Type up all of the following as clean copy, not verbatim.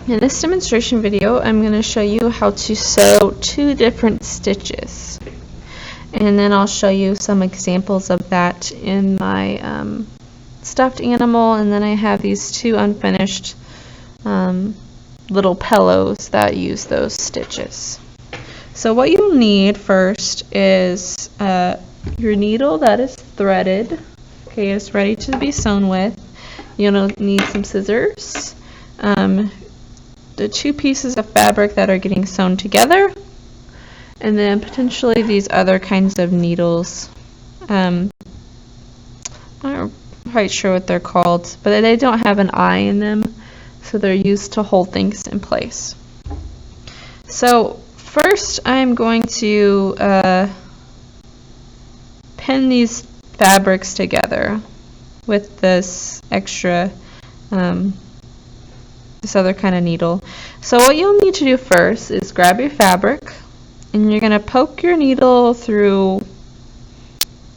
In this demonstration video, I'm going to show you how to sew 2 different stitches. And then I'll show you some examples of that in my stuffed animal, and then I have these 2 unfinished little pillows that use those stitches. So what you'll need first is your needle that is threaded, okay, it's ready to be sewn with. You'll need some scissors, the 2 pieces of fabric that are getting sewn together, and then potentially these other kinds of needles. I'm not quite sure what they're called, but they don't have an eye in them, so they're used to hold things in place. So first I'm going to pin these fabrics together with this extra this other kind of needle. So what you'll need to do first is grab your fabric, and you're going to poke your needle through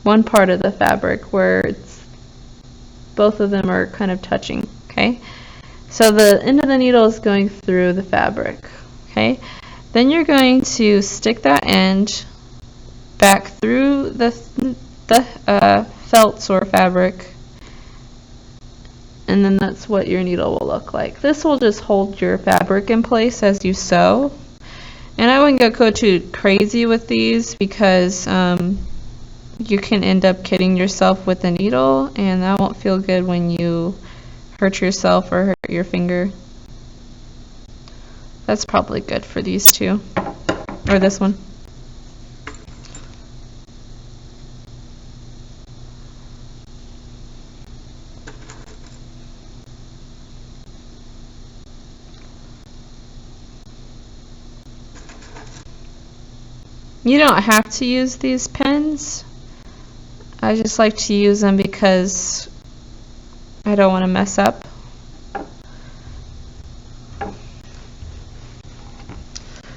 one part of the fabric where both of them are kind of touching, okay? So the end of the needle is going through the fabric, okay? Then you're going to stick that end back through the felt or fabric, and then that's what your needle will look like. This will just hold your fabric in place as you sew. And I wouldn't go too crazy with these because you can end up kidding yourself with the needle, and that won't feel good when you hurt yourself or hurt your finger. That's probably good for these 2, or this one. You don't have to use these pins. I just like to use them because I don't want to mess up.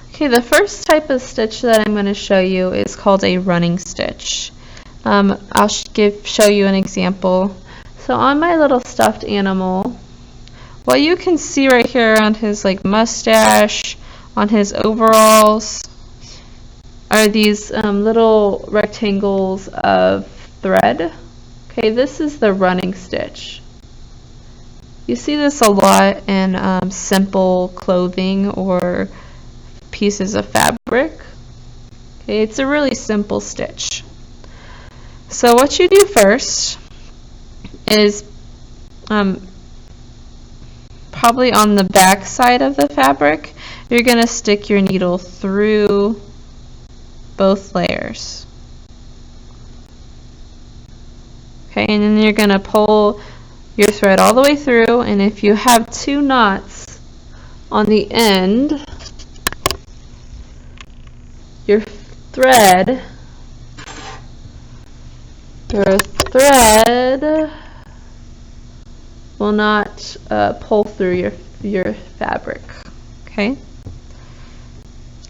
Okay, the first type of stitch that I'm going to show you is called a running stitch. I'll show you an example. So on my little stuffed animal, what you can see right here on his mustache, on his overalls, are these little rectangles of thread. Okay, this is the running stitch. You see this a lot in simple clothing or pieces of fabric. Okay, it's a really simple stitch. So what you do first is probably on the back side of the fabric, you're going to stick your needle through both layers. Okay, and then you're going to pull your thread all the way through, and if you have 2 knots on the end, your thread will not pull through your fabric. Okay?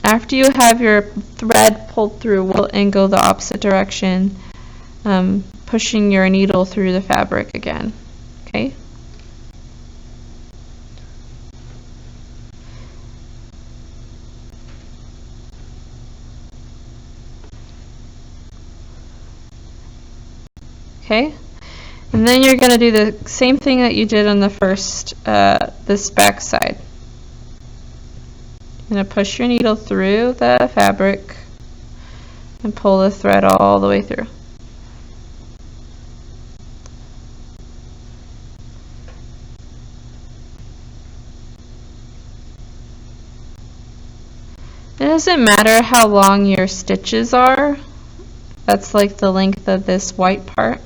After you have your thread pulled through and go the opposite direction, pushing your needle through the fabric again. Okay? Okay? And then you're going to do the same thing that you did on the first, this back side. You're going to push your needle through the fabric and pull the thread all the way through. It doesn't matter how long your stitches are. That's like the length of this white part.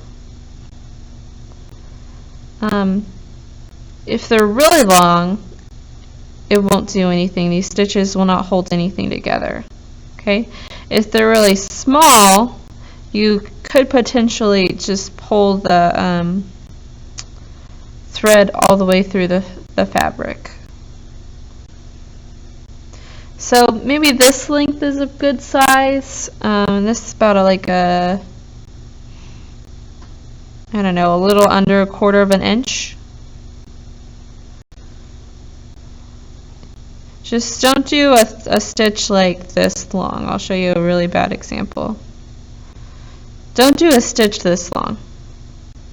If they're really long, it won't do anything. These stitches will not hold anything together. Okay? If they're really small, you could potentially just pull the thread all the way through the fabric. So maybe this length is a good size. This is about I don't know, a little under 1/4 of an inch. Just don't do a stitch like this long. I'll show you a really bad example. Don't do a stitch this long.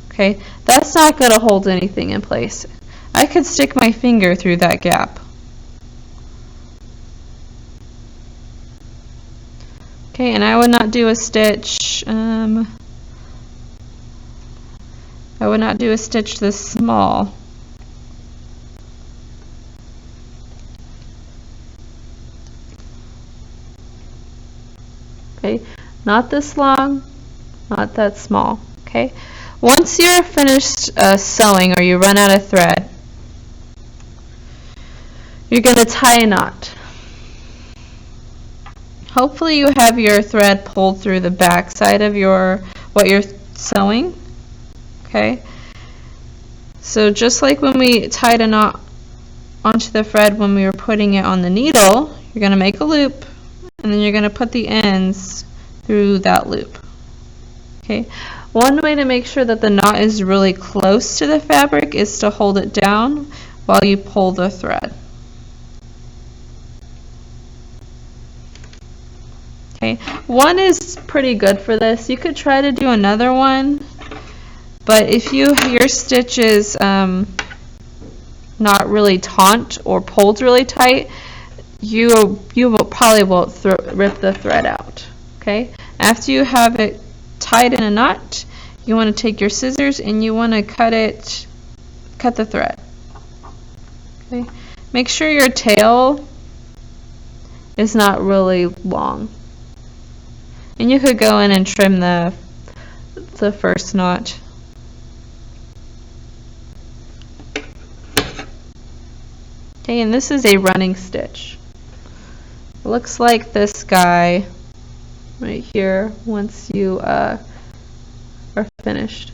Okay, that's not going to hold anything in place. I could stick my finger through that gap. Okay, and I would not do a stitch. I would not do a stitch this small. Okay, not this long, not that small. Okay, once you're finished sewing or you run out of thread, you're going to tie a knot. Hopefully you have your thread pulled through the back side of what you're sewing. Okay, so just like when we tied a knot onto the thread when we were putting it on the needle, you're going to make a loop and then you're going to put the ends through that loop. Okay, one way to make sure that the knot is really close to the fabric is to hold it down while you pull the thread. Okay, one is pretty good for this. You could try to do another one, but if your stitch is not really taut or pulled really tight, you probably won't rip the thread out. Okay, after you have it tied in a knot, you want to take your scissors and you want to cut the thread. Okay, make sure your tail is not really long, and you could go in and trim the first knot. Okay, and this is a running stitch. It looks like this guy right here once you are finished.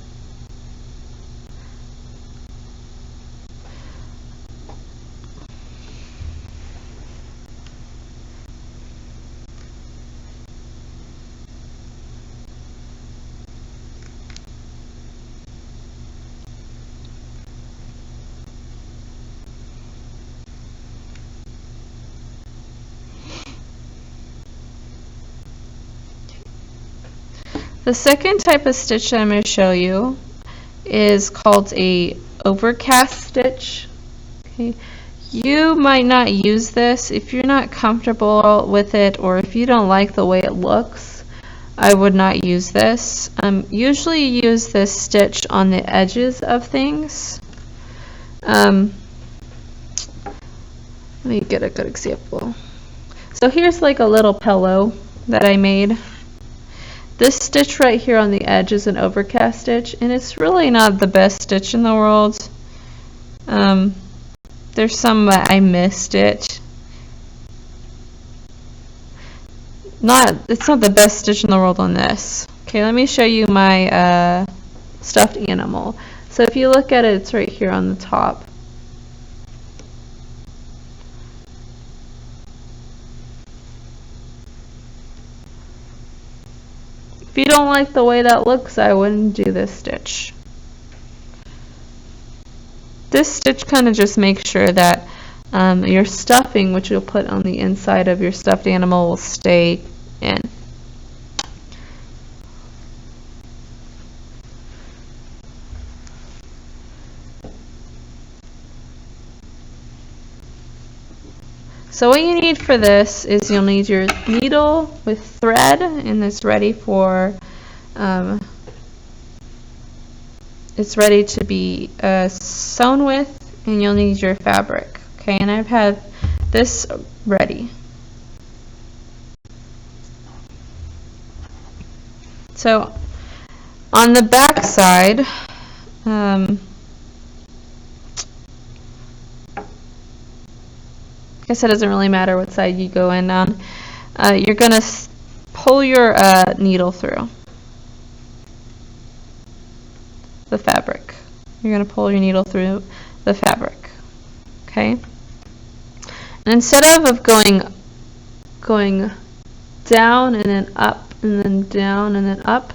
The second type of stitch that I'm going to show you is called a overcast stitch. Okay. You might not use this if you're not comfortable with it, or if you don't like the way it looks. I would not use this. Usually you use this stitch on the edges of things. Let me get a good example. So here's like a little pillow that I made. This stitch right here on the edge is an overcast stitch, and it's really not the best stitch in the world. There's some that I missed it. It's not the best stitch in the world on this. Okay, let me show you my stuffed animal. So if you look at it, it's right here on the top. If you don't like the way that looks, I wouldn't do this stitch. This stitch kind of just makes sure that your stuffing, which you'll put on the inside of your stuffed animal, will stay in. So what you need for this is you'll need your needle with thread, and it's ready for it's ready to be sewn with, and you'll need your fabric. Okay, and I've had this ready. So on the back side, I guess it doesn't really matter what side you go in on. You're going to pull your needle through the fabric. You're going to pull your needle through the fabric. Okay? And instead of going down and then up and then down and then up,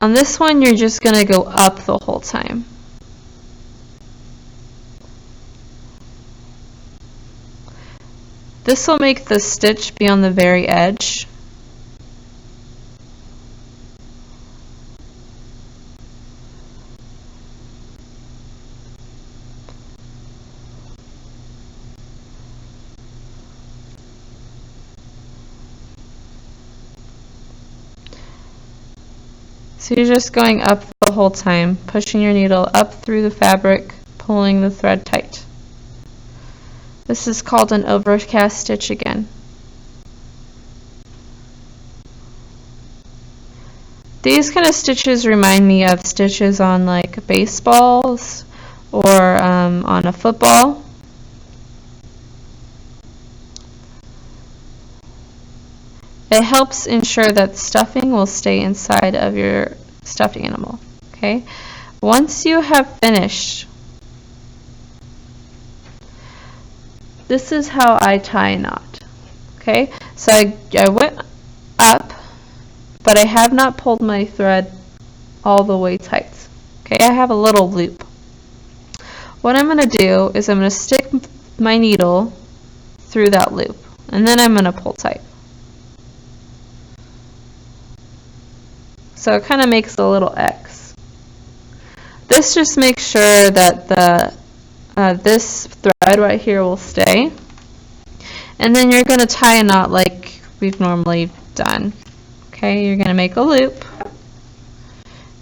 on this one you're just going to go up the whole time. This will make the stitch be on the very edge. So you're just going up the whole time, pushing your needle up through the fabric, pulling the thread tight. This is called an overcast stitch again. These kind of stitches remind me of stitches on like baseballs or on a football. It helps ensure that stuffing will stay inside of your stuffed animal. Okay? Once you have finished, this is how I tie a knot. Okay? So I went up, but I have not pulled my thread all the way tight. Okay? I have a little loop. What I'm going to do is I'm going to stick my needle through that loop, and then I'm going to pull tight. So it kind of makes a little X. This just makes sure that this thread right here will stay. And then you're going to tie a knot like we've normally done. Okay, you're going to make a loop.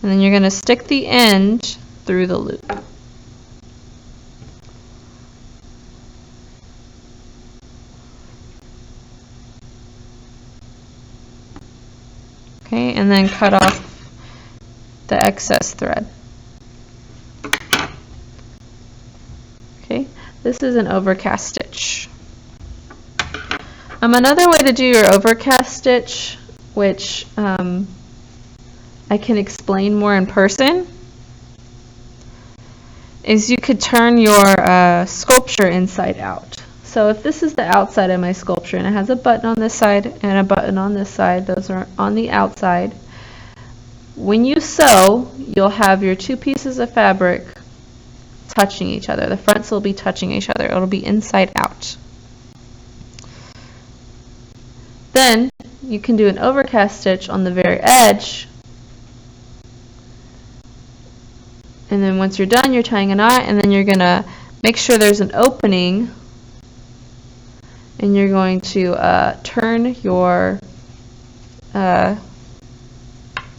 And then you're going to stick the end through the loop. Okay, and then cut off the excess thread. Okay, this is an overcast stitch. Another way to do your overcast stitch, which I can explain more in person, is you could turn your sculpture inside out. So if this is the outside of my sculpture and it has a button on this side and a button on this side, those are on the outside. When you sew, you'll have your two pieces of fabric touching each other. The fronts will be touching each other. It'll be inside out. Then you can do an overcast stitch on the very edge. And then once you're done, you're tying a knot, and then you're going to make sure there's an opening. And you're going to turn your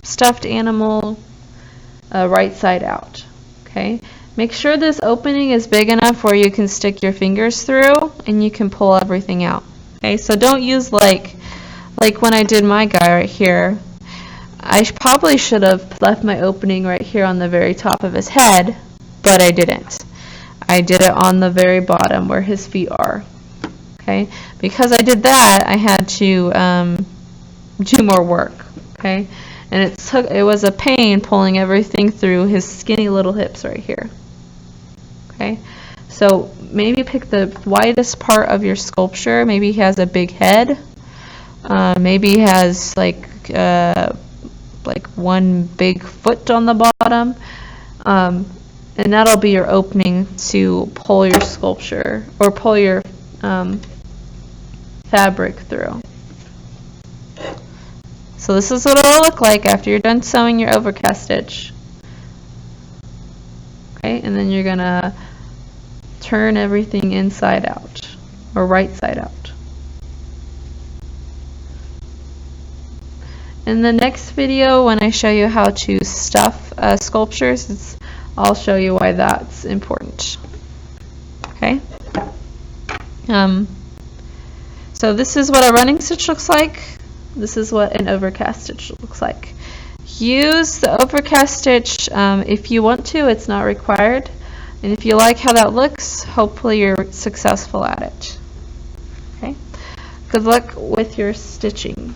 stuffed animal right side out. Okay? Make sure this opening is big enough where you can stick your fingers through and you can pull everything out. Okay? So don't use like when I did my guy right here. I probably should have left my opening right here on the very top of his head, but I didn't. I did it on the very bottom where his feet are. Okay, because I did that, I had to do more work. Okay, and it was a pain pulling everything through his skinny little hips right here. Okay, so maybe pick the widest part of your sculpture. Maybe he has a big head. Maybe he has like one big foot on the bottom, and that'll be your opening to pull your sculpture or pull your fabric through. So this is what it will look like after you're done sewing your overcast stitch. Okay, and then you're going to turn everything inside out or right side out. In the next video, when I show you how to stuff sculptures, I'll show you why that's important. Okay? So this is what a running stitch looks like. This is what an overcast stitch looks like. Use the overcast stitch if you want to. It's not required. And if you like how that looks, hopefully you're successful at it. Okay? Good luck with your stitching.